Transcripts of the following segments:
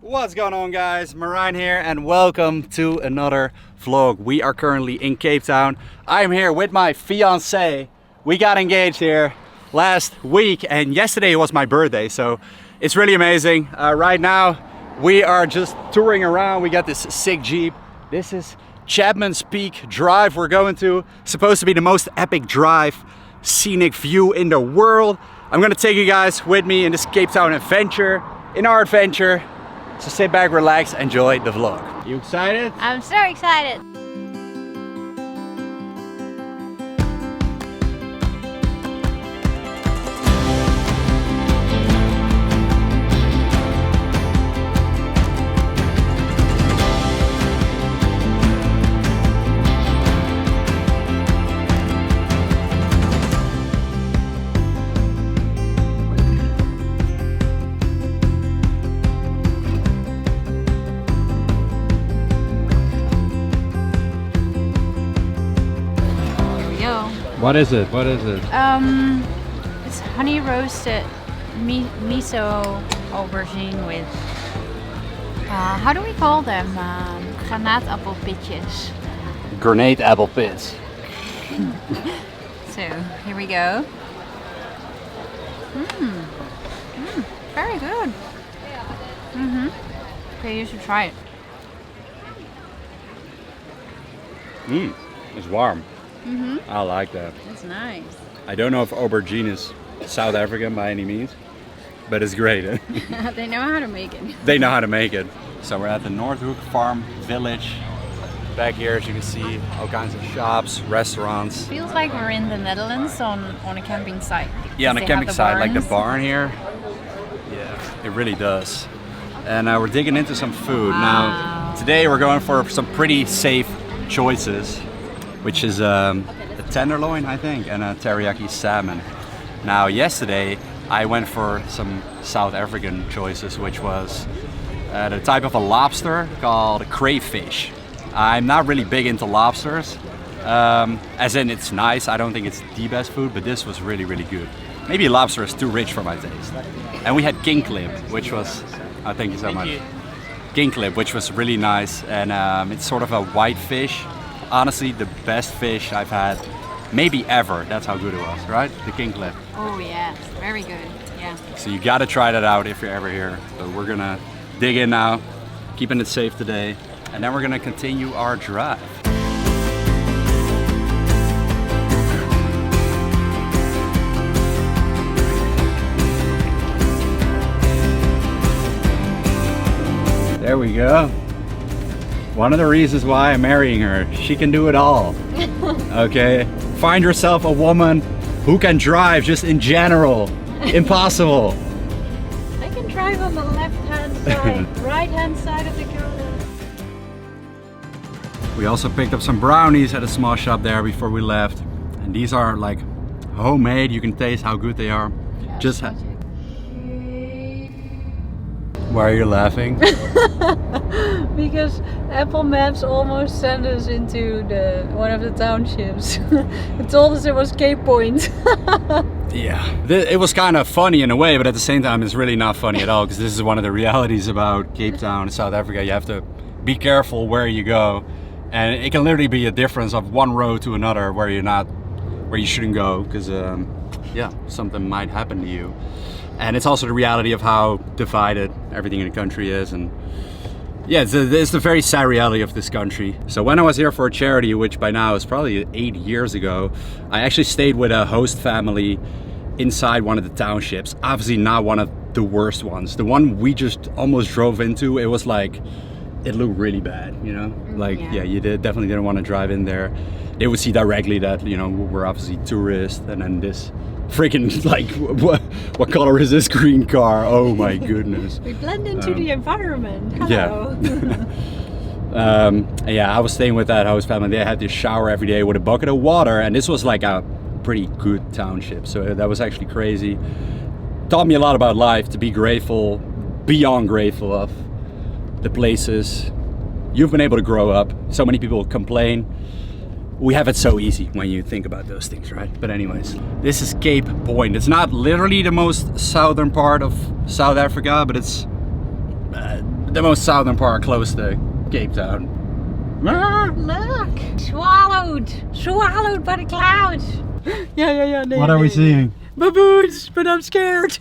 What's going on, guys? Marijn here and welcome to another vlog. We are currently in Cape Town. I'm here with my fiancée. We got engaged here last week and yesterday was my birthday, so it's really amazing. Right now we are just touring around. We got this sick Jeep. This is Chapman's Peak Drive we're going to. Supposed to be the most epic drive, scenic view in the world. I'm gonna take you guys with me in this Cape Town adventure, in our adventure. So sit back, relax, enjoy the vlog. You excited? I'm so excited. What is it? What is it? It's honey roasted miso aubergine with how do we call them? Granaatappelpitjes. Grenade apple pits. So here we go. Very good. Okay, you should try it. It's warm. I like that. That's nice. I don't know if aubergine is South African by any means, but it's great. They know how to make it. They know how to make it. So we're at the Noordhoek Farm Village. Back here, as you can see, all kinds of shops, restaurants. Feels like we're in the Netherlands on a camping site. Yeah, on a They camping have the site, like the barns. barn here. Yeah, it really does. And we're digging into some food. Now, today we're going for some pretty safe choices, which is a tenderloin, I think, and a teriyaki salmon. Now, yesterday I went for some South African choices, which was the type of a lobster called crayfish. I'm not really big into lobsters, as in it's nice. I don't think it's the best food, but this was really, really good. Maybe lobster is too rich for my taste. And we had king clip, which was, thank you so much. King clip, which was really nice, and it's sort of a white fish. Honestly, the best fish I've had, maybe ever. That's how good it was, right? The king clip. Oh yeah, very good. Yeah. So you gotta try that out if you're ever here. So we're gonna dig in now, keeping it safe today, and then we're gonna continue our drive. There we go. One of the reasons why I'm marrying her. She can do it all. Okay? Find yourself a woman who can drive just in general. Impossible. I can drive on the left-hand side, right-hand side of the car. We also picked up some brownies at a small shop there before we left. And these are like homemade. You can taste how good they are. Yeah, Just Why are you laughing? Because Apple Maps almost sent us into one of the townships. It told us it was Cape Point. Yeah, it was kind of funny in a way, but at the same time it's really not funny at all, because this is one of the realities about Cape Town, South Africa. You have to be careful where you go, and it can literally be a difference of one road to another where you shouldn't go, because yeah, something might happen to you. And it's also the reality of how divided everything in the country is, and yeah, it's the very sad reality of this country. So when I was here for a charity, which by now is probably 8 years ago, I actually stayed with a host family inside one of the townships. Obviously not one of the worst ones. The one we just almost drove into, it was like, it looked really bad, you know? Like, yeah, you definitely didn't want to drive in there. They would see directly that, you know, we're obviously tourists, and then this freaking, like, what color is this green car? Oh my goodness. We blend into the environment. Hello. Yeah, I was staying with that host family. They had to shower every day with a bucket of water, and this was like a pretty good township, so that was actually crazy. Taught me a lot about life, to be grateful, beyond grateful of the places you've been able to grow up. So many people complain. We have it so easy when you think about those things, right? But anyways, this is Cape Point. It's not literally the most southern part of South Africa, but it's the most southern part close to Cape Town. Look! Swallowed by the clouds! Yeah. What are we seeing? Baboons, but I'm scared.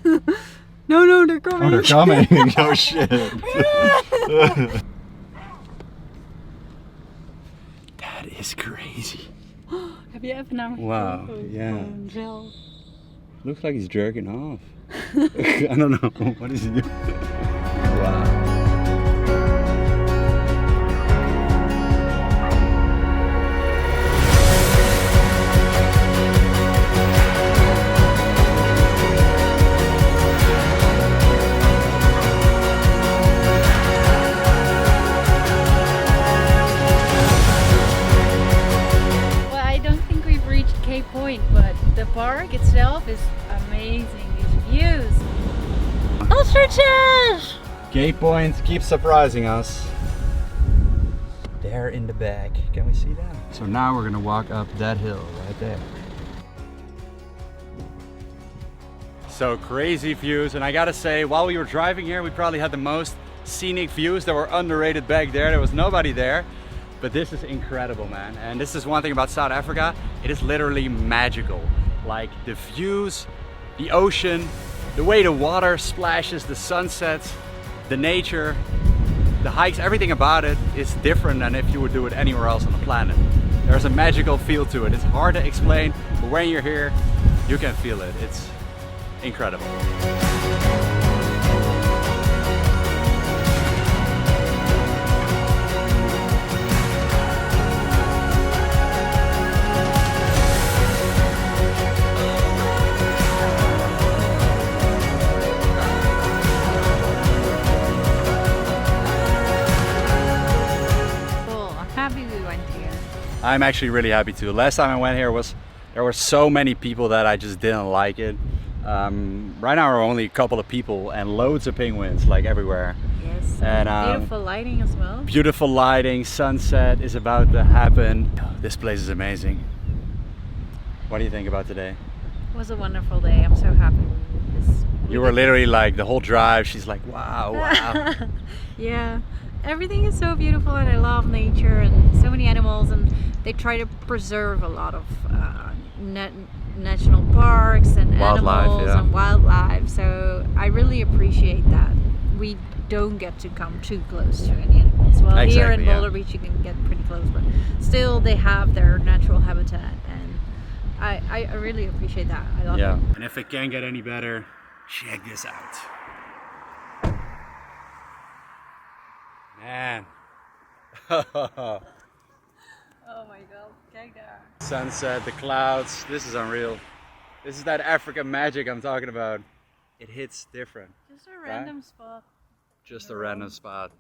No, they're coming. Oh, they're coming. Oh shit. That is crazy. Have you ever now? Wow, yeah. Looks like he's jerking off. I don't know. What is he doing? Wow. But the park itself is amazing. These views. Ostriches! Cape Point keeps surprising us. There in the back. Can we see that? So now we're gonna walk up that hill right there. So crazy views, and I gotta say, while we were driving here, we probably had the most scenic views that were underrated back there. There was nobody there. But this is incredible, man. And this is one thing about South Africa. It is literally magical. Like the views, the ocean, the way the water splashes, the sunsets, the nature, the hikes, everything about it is different than if you would do it anywhere else on the planet. There's a magical feel to it. It's hard to explain, but when you're here, you can feel it. It's incredible. I'm actually really happy too. Last time I went here there were so many people that I just didn't like it. Right now there are only a couple of people and loads of penguins like everywhere. Yes, and beautiful lighting as well. Beautiful lighting, sunset is about to happen. This place is amazing. What do you think about today? It was a wonderful day. I'm so happy. You were literally like the whole drive, she's like, wow. Yeah. Everything is so beautiful and I love nature and so many animals, and they try to preserve a lot of national parks and wildlife, animals and wildlife, so I really appreciate that. We don't get to come too close to any animals. Well, exactly, here in Boulder Beach you can get pretty close, but still they have their natural habitat, and I really appreciate that. I love it. And if it can't get any better, check this out. Man. Oh my god, kijk daar. Sunset, the clouds, this is unreal. This is that African magic I'm talking about. It hits different. Just a random spot. Just a random spot.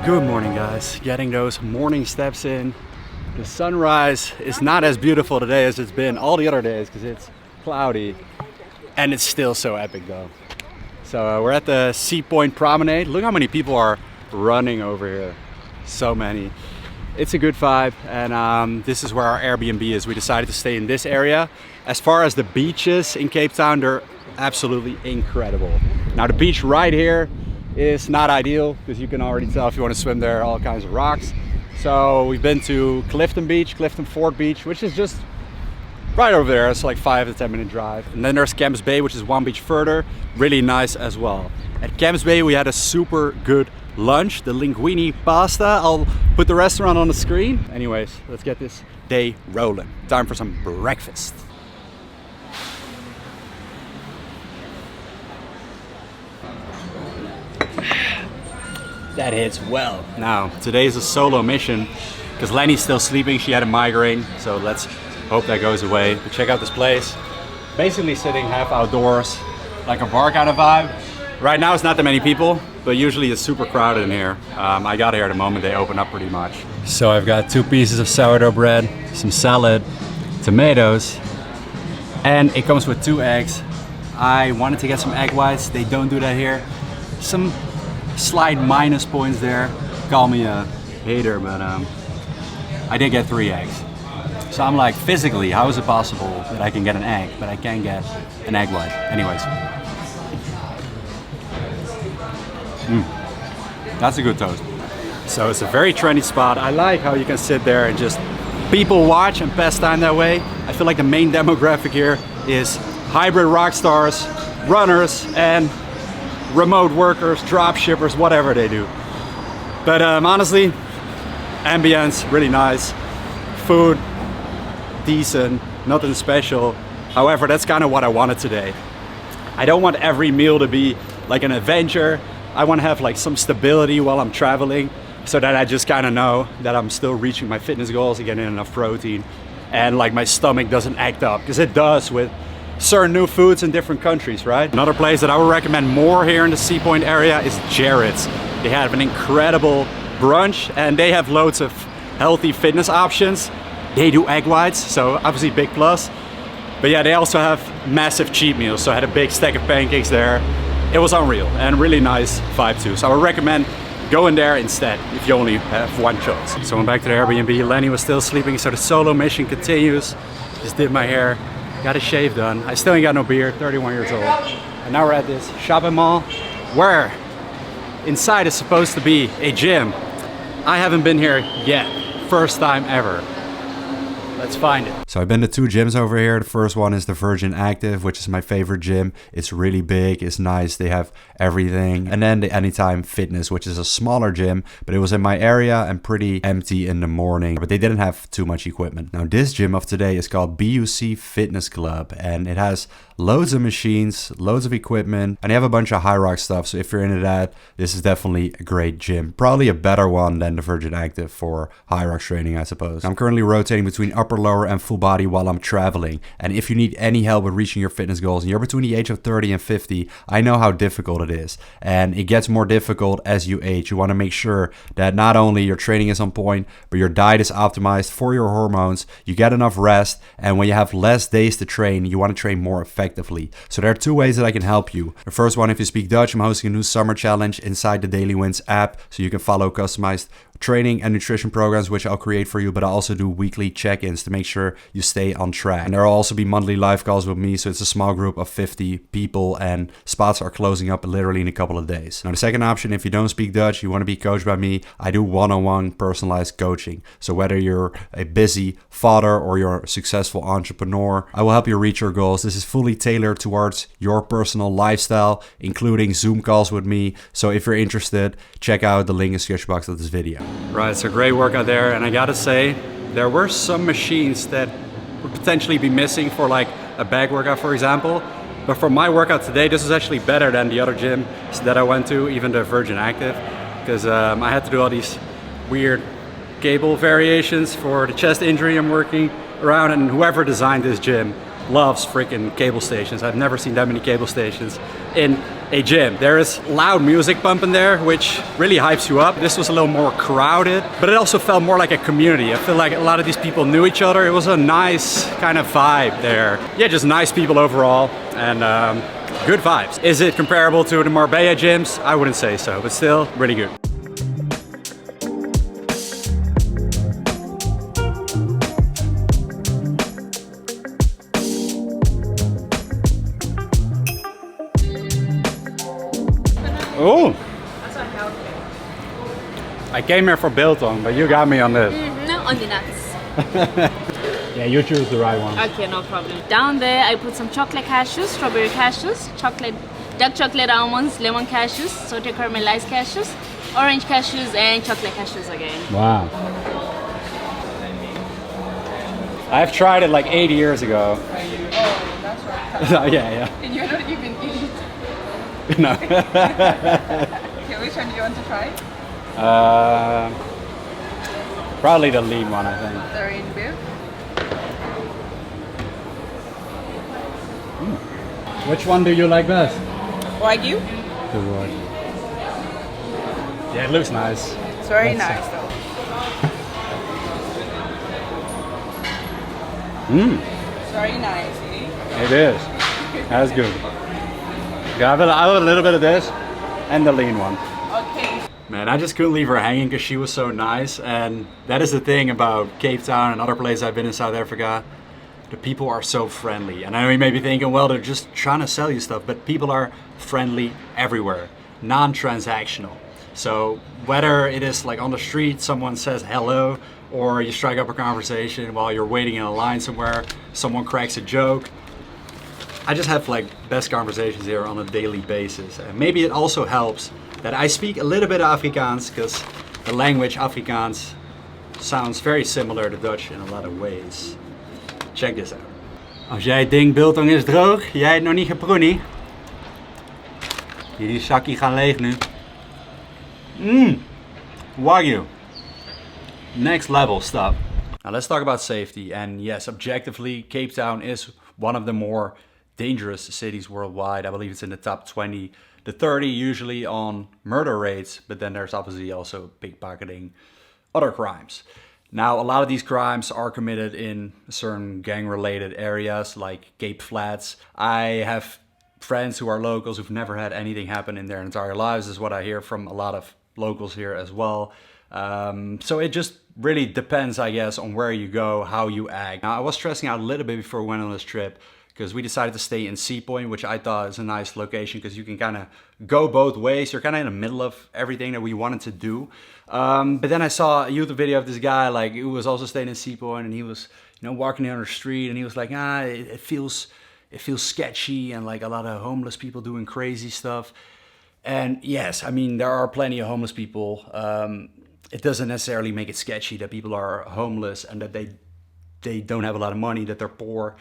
Good morning, guys. Getting those morning steps in. The sunrise is not as beautiful today as it's been all the other days because it's cloudy, and it's still so epic though. So we're at the Sea Point Promenade. Look how many people are running over here. So many. It's a good vibe, and this is where our Airbnb is. We decided to stay in this area. As far as the beaches in Cape Town, they're absolutely incredible. Now the beach right here is not ideal because you can already tell if you want to swim there, all kinds of rocks. So we've been to Clifton Beach, Clifton Fort Beach, which is just right over there. It's like 5 to 10 minute drive. And then there's Camps Bay, which is one beach further, really nice as well. At Camps Bay we had a super good lunch, the linguine pasta. I'll put the restaurant on the screen. Anyways, let's get this day rolling. Time for some breakfast. That hits well. Now, today is a solo mission because Lenny's still sleeping. She had a migraine, so let's hope that goes away. But check out this place. Basically sitting half outdoors, like a bar kind of vibe. Right now it's not that many people, but usually it's super crowded in here. I got here at the moment they open up pretty much. So I've got 2 pieces of sourdough bread, some salad, tomatoes, and it comes with 2 eggs. I wanted to get some egg whites. They don't do that here. Some slight minus points there. Call me a hater, but I did get 3 eggs. So I'm like, physically, how is it possible that I can get an egg, but I can't get an egg white? Anyways. That's a good toast. So it's a very trendy spot. I like how you can sit there and just people watch and pass time that way. I feel like the main demographic here is hybrid rock stars, runners, and remote workers, drop shippers, whatever they do. But honestly, ambience, really nice. Food, decent, nothing special. However, that's kind of what I wanted today. I don't want every meal to be like an adventure. I want to have like some stability while I'm traveling, so that I just kind of know that I'm still reaching my fitness goals and getting enough protein, and like my stomach doesn't act up, because it does with certain new foods in different countries, right? Another place that I would recommend more here in the Sea Point area is Jared's. They have an incredible brunch and they have loads of healthy fitness options. They do egg whites, so obviously big plus. But yeah, they also have massive cheat meals. So I had a big stack of pancakes there. It was unreal and really nice vibe too. So I would recommend going there instead if you only have one choice. So I'm back to the Airbnb. Lenny was still sleeping, so the solo mission continues. Just did my hair, got a shave done. I still ain't got no beard, 31 years old. And now we're at this shopping mall where inside is supposed to be a gym. I haven't been here yet. First time ever. Let's find it. So I've been to 2 gyms over here. The first one is the Virgin Active, which is my favorite gym. It's really big, it's nice, they have everything. And then the Anytime Fitness, which is a smaller gym, but it was in my area and pretty empty in the morning, but they didn't have too much equipment. Now this gym of today is called BUC Fitness Club, and it has loads of machines, loads of equipment, and they have a bunch of high rock stuff. So if you're into that, this is definitely a great gym. Probably a better one than the Virgin Active for high rock training, I suppose. I'm currently rotating between upper, lower, and full body while I'm traveling. And if you need any help with reaching your fitness goals and you're between the age of 30 and 50, I know how difficult it is. And it gets more difficult as you age. You want to make sure that not only your training is on point, but your diet is optimized for your hormones, you get enough rest, and when you have less days to train, you want to train more effectively. So there are 2 ways that I can help you. The first one, if you speak Dutch, I'm hosting a new summer challenge inside the Daily Wins app, so you can follow customized training and nutrition programs, which I'll create for you, but I also do weekly check-ins to make sure you stay on track. And there will also be monthly live calls with me, so it's a small group of 50 people and spots are closing up literally in a couple of days. Now the second option, if you don't speak Dutch, you want to be coached by me, I do one-on-one personalized coaching. So whether you're a busy father or you're a successful entrepreneur, I will help you reach your goals. This is fully tailored towards your personal lifestyle, including Zoom calls with me. So if you're interested, check out the link in the description box of this video. Right, it's a great workout there, and I gotta say, there were some machines that would potentially be missing for like a back workout, for example. But for my workout today, this was actually better than the other gym that I went to, even the Virgin Active, because I had to do all these weird cable variations for the chest injury I'm working around, and whoever designed this gym loves freaking cable stations. I've never seen that many cable stations in a gym. There is loud music bumping there, which really hypes you up. This was a little more crowded, but it also felt more like a community. I feel like a lot of these people knew each other. It was a nice kind of vibe there. Yeah, just nice people overall, and good vibes. Is it comparable to the Marbella gyms? I wouldn't say so, but still really good. Oh! That's not healthy. I came here for biltong, but you got me on this. No, on the nuts. Yeah, you choose the right one. Okay, no problem. Down there, I put some chocolate cashews, strawberry cashews, chocolate, dark chocolate almonds, lemon cashews, sauteed caramelized cashews, orange cashews, and chocolate cashews again. Wow. I've tried it like 8 years ago. Oh, that's right. Yeah. And you don't even eat. No. Okay, which one do you want to try? Probably the lean one, I think. The rain beef? Which one do you like best? Wagyu? The wood. Yeah, it looks nice. It's very That's nice though. Mmm. It's very nice, eh? It is. That's good. Yeah, I have a little bit of this and the lean one. Okay. Man, I just couldn't leave her hanging because she was so nice. And that is the thing about Cape Town and other places I've been in South Africa. The people are so friendly. And I know you may be thinking, well, they're just trying to sell you stuff. But people are friendly everywhere. Non-transactional. So whether it is like on the street, someone says hello, or you strike up a conversation while you're waiting in a line somewhere, someone cracks a joke. I just have like best conversations here on a daily basis. And maybe it also helps that I speak a little bit of Afrikaans, because the language Afrikaans sounds very similar to Dutch in a lot of ways. Check this out. Als jij denkt biltong is droog, jij het nog niet geproenie. Hierdie zakkie gaan leeg nu. Wagyu. Next level stuff. Now let's talk about safety. And yes, objectively, Cape Town is one of the more dangerous cities worldwide. I believe it's in the top 20 to 30 usually on murder rates, but then there's obviously also pickpocketing, other crimes. Now, a lot of these crimes are committed in certain gang-related areas like Cape Flats. I have friends who are locals who've never had anything happen in their entire lives, is what I hear from a lot of locals here as well. So it just really depends, I guess, on where you go, how you act. Now, I was stressing out a little bit before we went on this trip, because we decided to stay in Sea Point, which I thought is a nice location because you can kind of go both ways. You're kind of in the middle of everything that we wanted to do. But then I saw a YouTube video of this guy, like, who was also staying in Sea Point, and he was, you know, walking down the street, and he was like, it feels sketchy, and like a lot of homeless people doing crazy stuff. And yes, I mean, there are plenty of homeless people. It doesn't necessarily make it sketchy that people are homeless and that they don't have a lot of money, that they're poor.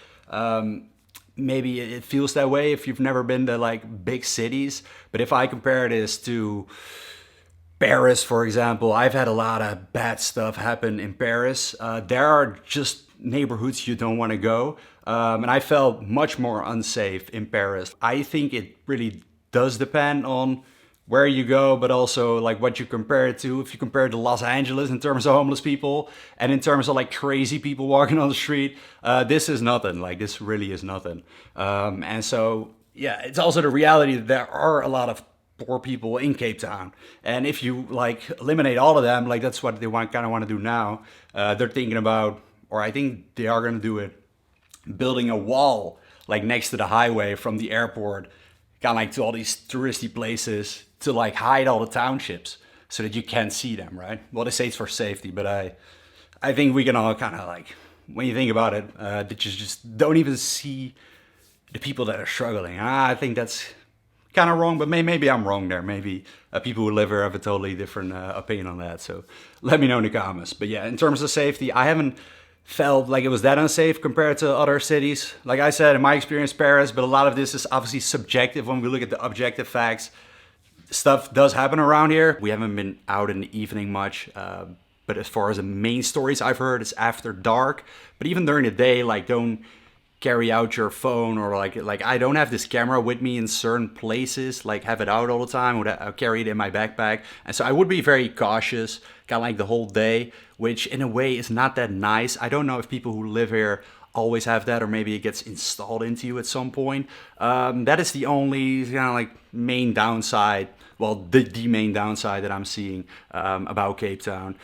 Maybe it feels that way if you've never been to like big cities. But if I compare this to Paris, for example, I've had a lot of bad stuff happen in Paris. There are just neighborhoods you don't want to go. And I felt much more unsafe in Paris. I think it really does depend on where you go, but also like what you compare it to. If you compare it to Los Angeles in terms of homeless people and in terms of like crazy people walking on the street, this is nothing. Like, this really is nothing. And so, yeah, it's also the reality that there are a lot of poor people in Cape Town. And if you like eliminate all of them, like that's what they kind of want to do now. They're thinking about, or I think they are going to do it, building a wall like next to the highway from the airport, kind of like to all these touristy places, to like hide all the townships so that you can't see them, right? Well, they say it's for safety, but I think we can all kind of like, when you think about it, that you just don't even see the people that are struggling. I think that's kind of wrong, but maybe I'm wrong there. Maybe people who live here have a totally different opinion on that. So let me know in the comments. But yeah, in terms of safety, I haven't felt like it was that unsafe compared to other cities. Like I said, in my experience, Paris, but a lot of this is obviously subjective when we look at the objective facts. Stuff does happen around here. We haven't been out in the evening much, but as far as the main stories I've heard, it's after dark. But even during the day, like, don't carry out your phone, or like I don't have this camera with me in certain places, like have it out all the time, or I'll carry it in my backpack. And so I would be very cautious, kind of like the whole day, which in a way is not that nice. I don't know if people who live here always have that, or maybe it gets installed into you at some point. That is the only kind of like main downside, well, the main downside that I'm seeing about Cape Town.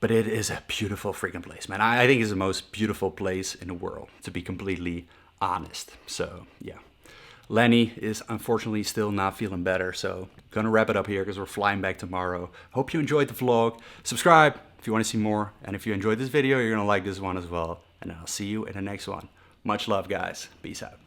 But it is a beautiful freaking place, man. I think it's the most beautiful place in the world, to be completely honest. So yeah, Lenny is unfortunately still not feeling better, so gonna wrap it up here because we're flying back tomorrow. Hope you enjoyed the vlog. Subscribe if you want to see more, and if you enjoyed this video, you're gonna like this one as well. And I'll see you in the next one. Much love, guys. Peace out.